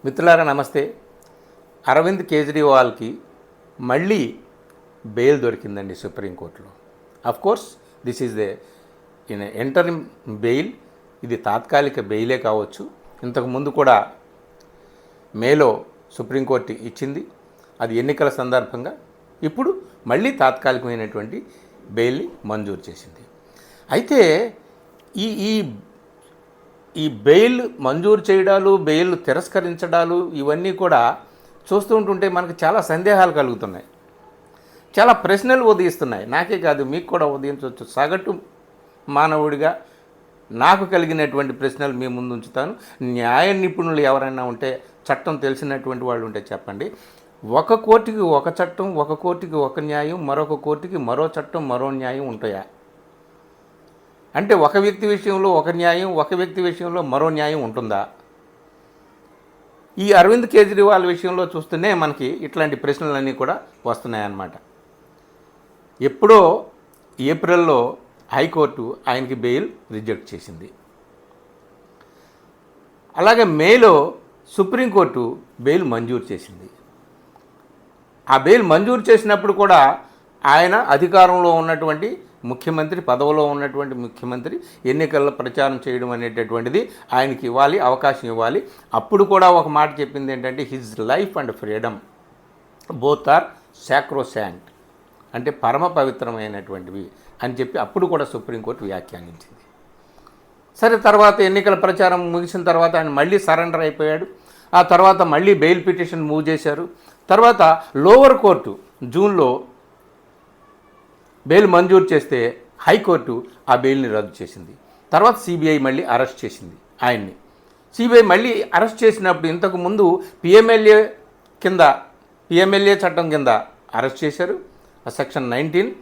మిత్రులారా నమస్తే. అరవింద్ కేజ్రీవాల్కి మళ్ళీ బెయిల్ దొరికిందండి సుప్రీంకోర్టులో. Course this is in interim bail. ఇది తాత్కాలిక బెయిలే కావచ్చు. ఇంతకుముందు కూడా మేలో సుప్రీంకోర్టు ఇచ్చింది, అది ఎన్నికల సందర్భంగా. ఇప్పుడు మళ్ళీ తాత్కాలికమైనటువంటి బెయిల్ని మంజూరు చేసింది. అయితే ఈ ఈ ఈ బెయిల్ మంజూరు చేయడాలు, బెయిల్ తిరస్కరించడాలు ఇవన్నీ కూడా చూస్తూ ఉంటుంటే మనకు చాలా సందేహాలు కలుగుతున్నాయి, చాలా ప్రశ్నలు ఉదయిస్తున్నాయి. నాకే కాదు, మీకు కూడా ఉదయించవచ్చు. సగటు మానవుడిగా నాకు కలిగినటువంటి ప్రశ్నలు మీ ముందు ఉంచుతాను. న్యాయ నిపుణులు ఎవరైనా ఉంటే, చట్టం తెలిసినటువంటి వాళ్ళు ఉంటే చెప్పండి. ఒక కోర్టుకి ఒక చట్టం, ఒక కోర్టుకి ఒక న్యాయం, మరొక కోర్టుకి మరో చట్టం, మరో న్యాయం ఉంటాయా? అంటే ఒక వ్యక్తి విషయంలో ఒక న్యాయం, ఒక వ్యక్తి విషయంలో మరో న్యాయం ఉంటుందా? ఈ అరవింద్ కేజ్రీవాల్ విషయంలో చూస్తూనే మనకి ఇట్లాంటి ప్రశ్నలన్నీ కూడా వస్తున్నాయన్నమాట. ఎప్పుడో ఏప్రిల్లో హైకోర్టు ఆయనకి బెయిల్ రిజెక్ట్ చేసింది. అలాగే మేలో సుప్రీంకోర్టు బెయిల్ మంజూరు చేసింది. ఆ బెయిల్ మంజూరు చేసినప్పుడు కూడా ఆయన అధికారంలో ఉన్నటువంటి ముఖ్యమంత్రి, పదవిలో ఉన్నటువంటి ముఖ్యమంత్రి ఎన్నికల్లో ప్రచారం చేయడం అనేటటువంటిది ఆయనకి ఇవ్వాలి, అవకాశం ఇవ్వాలి. అప్పుడు కూడా ఒక మాట చెప్పింది ఏంటంటే, his life and freedom both are sacrosanct, అంటే పరమ పవిత్రమైనటువంటివి అని చెప్పి అప్పుడు కూడా సుప్రీంకోర్టు వ్యాఖ్యానించింది. సరే, తర్వాత ఎన్నికల ప్రచారం ముగిసిన తర్వాత ఆయన మళ్ళీ సరెండర్ అయిపోయాడు. ఆ తర్వాత మళ్ళీ బెయిల్ పిటిషన్ మూవ్ చేశారు. తర్వాత లోవర్ కోర్టు జూన్లో బెయిల్ మంజూరు చేస్తే హైకోర్టు ఆ బెయిల్ని రద్దు చేసింది. తర్వాత సిబిఐ మళ్ళీ అరెస్ట్ చేసింది ఆయన్ని. సిబిఐ మళ్ళీ అరెస్ట్ చేసినప్పుడు ఇంతకుముందు పిఎంఎల్ఏ చట్టం కింద అరెస్ట్ చేశారు, సెక్షన్ 19.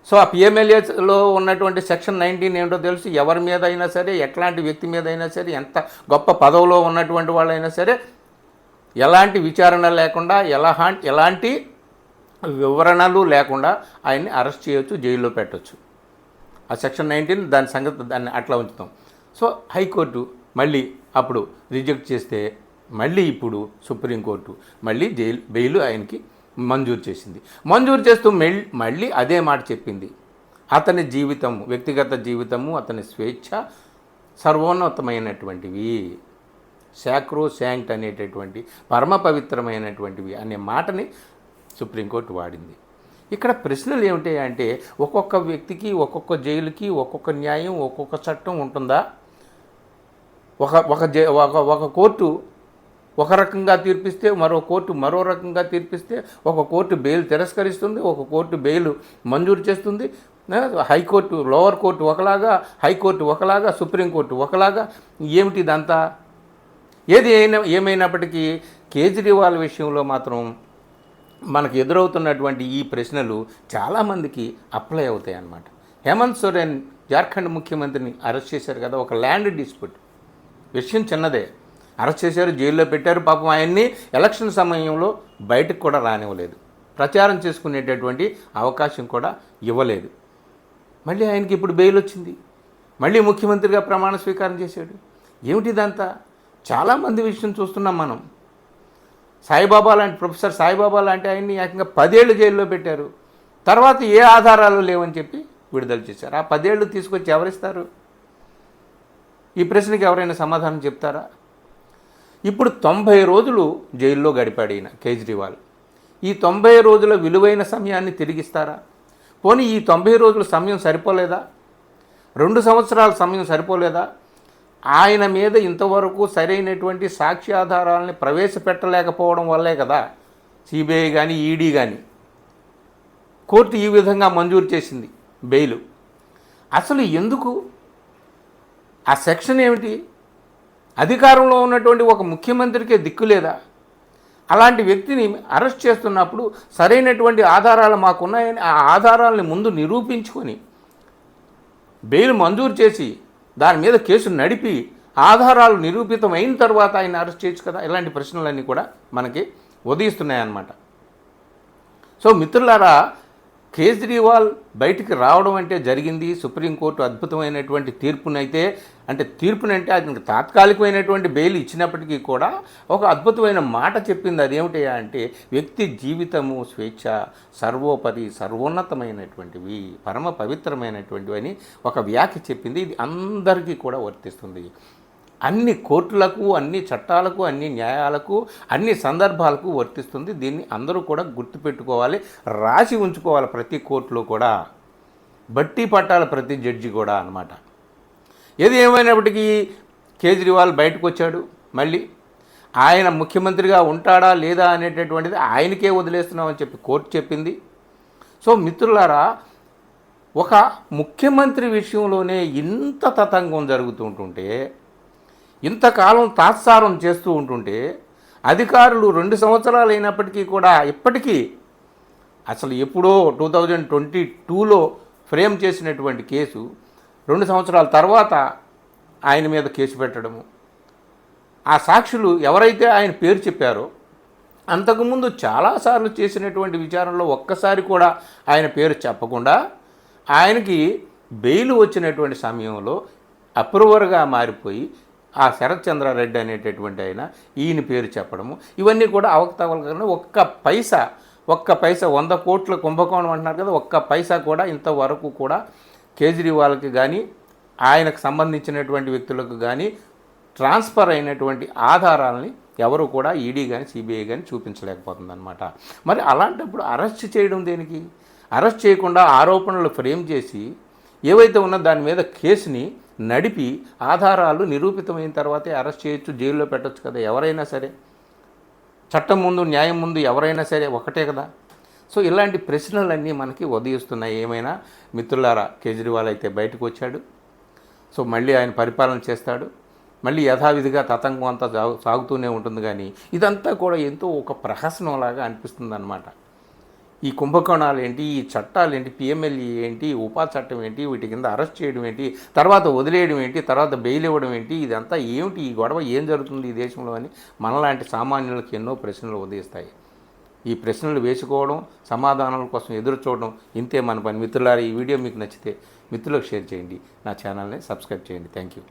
సో ఆ పిఎంఎల్ఏలో ఉన్నటువంటి సెక్షన్ 19 ఏంటో తెలుసు. ఎవరి మీద అయినా సరే, ఎట్లాంటి వ్యక్తి మీద అయినా సరే, ఎంత గొప్ప పదవిలో ఉన్నటువంటి వాళ్ళైనా సరే, ఎలాంటి విచారణ లేకుండా, ఎలాంటి వివరణలు లేకుండా ఆయన్ని అరెస్ట్ చేయొచ్చు, జైల్లో పెట్టవచ్చు. ఆ సెక్షన్ 19 దాని సంగతి, దాన్ని అట్లా ఉంచుతాం. సో హైకోర్టు మళ్ళీ అప్పుడు రిజెక్ట్ చేస్తే మళ్ళీ ఇప్పుడు సుప్రీంకోర్టు మళ్ళీ బెయిల్ ఆయనకి మంజూరు చేసింది. మంజూరు చేస్తూ మళ్ళీ అదే మాట చెప్పింది, అతని జీవితం, వ్యక్తిగత జీవితము, అతని స్వేచ్ఛ సర్వోన్నతమైనటువంటివి, సాక్రోసాంక్ట్ అనేటటువంటి పరమ పవిత్రమైనటువంటివి అనే మాటని సుప్రీంకోర్టు వాడింది. ఇక్కడ ప్రశ్నలు ఏమిటాయంటే, ఒక్కొక్క వ్యక్తికి, ఒక్కొక్క జైలుకి, ఒక్కొక్క న్యాయం, ఒక్కొక్క చట్టం ఉంటుందా? ఒక కోర్టు ఒక రకంగా తీర్పిస్తే, మరో కోర్టు మరో రకంగా తీర్పిస్తే, ఒక కోర్టు బెయిల్ తిరస్కరిస్తుంది, ఒక కోర్టు బెయిల్ మంజూరు చేస్తుంది. హైకోర్టు, లోవర్ కోర్టు ఒకలాగా, హైకోర్టు ఒకలాగా, సుప్రీంకోర్టు ఒకలాగా. ఏమిటి ఇదంతా? ఏమైనప్పటికీ కేజ్రీవాల్ విషయంలో మాత్రం మనకు ఎదురవుతున్నటువంటి ఈ ప్రశ్నలు చాలామందికి అప్లై అవుతాయి అన్నమాట. హేమంత్ సోరెన్ జార్ఖండ్ ముఖ్యమంత్రిని అరెస్ట్ చేశారు కదా, ఒక ల్యాండ్ డిస్ప్యూట్ విషయం, చిన్నదే. అరెస్ట్ చేశారు, జైల్లో పెట్టారు. పాపం ఆయన్ని ఎలక్షన్ సమయంలో బయటకు కూడా రానివ్వలేదు, ప్రచారం చేసుకునేటటువంటి అవకాశం కూడా ఇవ్వలేదు. మళ్ళీ ఆయనకి ఇప్పుడు బెయిల్ వచ్చింది, మళ్ళీ ముఖ్యమంత్రిగా ప్రమాణ స్వీకారం చేశాడు. ఏమిటిదంతా? చాలామంది విషయం చూస్తున్నాం మనం. ప్రొఫెసర్ సాయిబాబా లాంటి ఆయన్ని ఏకంగా 10 ఏళ్ళు జైల్లో పెట్టారు. తర్వాత ఏ ఆధారాలు లేవని చెప్పి విడుదల చేశారు. ఆ 10 ఏళ్ళు తీసుకొచ్చి ఎవరిస్తారు? ఈ ప్రశ్నకి ఎవరైనా సమాధానం చెప్తారా? ఇప్పుడు 90 రోజులు జైల్లో గడిపాడు ఈయన కేజ్రీవాల్. ఈ 90 రోజుల విలువైన సమయాన్ని తిరిగిస్తారా? పోనీ ఈ 90 రోజుల సమయం సరిపోలేదా? 2 సంవత్సరాల సమయం సరిపోలేదా? ఆయన మీద ఇంతవరకు సరైనటువంటి సాక్ష్యాధారాలని ప్రవేశపెట్టలేకపోవడం వల్లే కదా సిబిఐ కానీ, ఈడీ కానీ కోర్టు ఈ విధంగా మంజూరు చేసింది బెయిలు. అసలు ఎందుకు? ఆ సెక్షన్ ఏమిటి? అధికారంలో ఉన్నటువంటి ఒక ముఖ్యమంత్రికే దిక్కు లేదా? అలాంటి వ్యక్తిని అరెస్ట్ చేస్తున్నప్పుడు సరైనటువంటి ఆధారాలు మాకున్నాయని ఆ ఆధారాలని ముందు నిరూపించుకొని బెయిల్ మంజూరు చేసి దాని మీద కేసు నడిపి ఆధారాలు నిరూపితమైన తర్వాత ఆయన అరెస్ట్ చేయొచ్చు కదా. ఇలాంటి ప్రశ్నలన్నీ కూడా మనకి ఉదయిస్తున్నాయన్నమాట. సో మిత్రులారా, కేజ్రీవాల్ బయటికి రావడం అంటే జరిగింది. సుప్రీంకోర్టు అద్భుతమైనటువంటి తీర్పునైతే, అంటే తీర్పునంటే అది తాత్కాలికమైనటువంటి బెయిల్ ఇచ్చినప్పటికీ కూడా ఒక అద్భుతమైన మాట చెప్పింది. అదేమిటయా అంటే, వ్యక్తి జీవితము స్వేచ్ఛ సర్వోపరి సర్వోన్నతమైనటువంటివి, పరమ పవిత్రమైనటువంటివి అని ఒక వ్యాఖ్య చెప్పింది. ఇది అందరికీ కూడా వర్తిస్తుంది. అన్ని కోర్టులకు, అన్ని చట్టాలకు, అన్ని న్యాయాలకు, అన్ని సందర్భాలకు వర్తిస్తుంది. దీన్ని అందరూ కూడా గుర్తుపెట్టుకోవాలి, రాసి ఉంచుకోవాలి ప్రతి కోర్టులో కూడా, బట్టి పట్టాలి ప్రతి జడ్జి కూడా అన్నమాట. ఏది ఏమైనప్పటికీ కేజ్రీవాల్ బయటకు వచ్చాడు. మళ్ళీ ఆయన ముఖ్యమంత్రిగా ఉంటాడా లేదా అనేటటువంటిది ఆయనకే వదిలేస్తున్నామని చెప్పి కోర్టు చెప్పింది. సో మిత్రులారా, ఒక ముఖ్యమంత్రి విషయంలోనే ఇంత తతంగం జరుగుతుంటుంటే, ఇంతకాలం తాత్సారం చేస్తూ ఉంటుంటే, అధికారులు 2 సంవత్సరాలు అయినప్పటికీ కూడా ఇప్పటికీ అసలు ఎప్పుడో 2022లో ఫ్రేమ్ చేసినటువంటి కేసు 2 సంవత్సరాల తర్వాత ఆయన మీద కేసు పెట్టడము, ఆ సాక్షులు ఎవరైతే ఆయన పేరు చెప్పారో అంతకుముందు చాలాసార్లు చేసినటువంటి విచారణలో ఒక్కసారి కూడా ఆయన పేరు చెప్పకుండా ఆయనకి బెయిల్ వచ్చినటువంటి సమయంలో అప్రూవర్గా మారిపోయి ఆ శరత్ చంద్రారెడ్డి అనేటటువంటి ఆయన ఈయన పేరు చెప్పడము, ఇవన్నీ కూడా అవకతవకలు. ఒక్క పైసా 100 కోట్ల కుంభకోణం అంటున్నారు కదా, ఒక్క పైసా కూడా ఇంతవరకు కూడా కేజ్రీవాల్కి కానీ ఆయనకు సంబంధించినటువంటి వ్యక్తులకు కానీ ట్రాన్స్ఫర్ అయినటువంటి ఆధారాలని ఎవరు కూడా ఈడీ కానీ సిబిఐ కానీ చూపించలేకపోతుందన్నమాట. మరి అలాంటప్పుడు అరెస్ట్ చేయడం దేనికి? అరెస్ట్ చేయకుండా ఆరోపణలు ఫ్రేమ్ చేసి ఏవైతే ఉన్నా దాని మీద కేసుని నడిపి ఆధారాలు నిరూపితమైన తర్వాతే అరెస్ట్ చేయొచ్చు, జైల్లో పెట్టచ్చు కదా. ఎవరైనా సరే చట్టం ముందు న్యాయం ముందు ఎవరైనా సరే ఒకటే కదా. సో ఇలాంటి ప్రశ్నలన్నీ మనకి ఉదయిస్తున్నాయి. ఏమైనా మిత్రులారా, కేజ్రీవాల్ అయితే బయటకు వచ్చాడు. సో మళ్ళీ ఆయన పరిపాలన చేస్తాడు. మళ్ళీ యథావిధిగా తతంగం అంతా సాగుతూనే ఉంటుంది. కానీ ఇదంతా కూడా ఎంతో ఒక ప్రహసనంలాగా అనిపిస్తుంది అన్నమాట. ఈ కుంభకోణాలు ఏంటి, ఈ చట్టాలు ఏంటి, పిఎంఎల్ఏ ఏంటి, ఉపా చట్టం ఏంటి, వీటి కింద అరెస్ట్ చేయడం ఏంటి, తర్వాత వదిలేయడం ఏంటి, తర్వాత బెయిల్ ఇవ్వడం ఏంటి, ఇదంతా ఏమిటి, ఈ గొడవ ఏం జరుగుతుంది ఈ దేశంలో అని మనలాంటి సామాన్యులకు ఎన్నో ప్రశ్నలు ఉదయిస్తాయి. ఈ ప్రశ్నలు వేసుకోవడం, సమాధానాల కోసం ఎదురు చూడడం, ఇంతే మన పని. మిత్రులారా, ఈ వీడియో మీకు నచ్చితే మిత్రులకు షేర్ చేయండి, నా ఛానల్ని సబ్స్క్రైబ్ చేయండి. Thank you.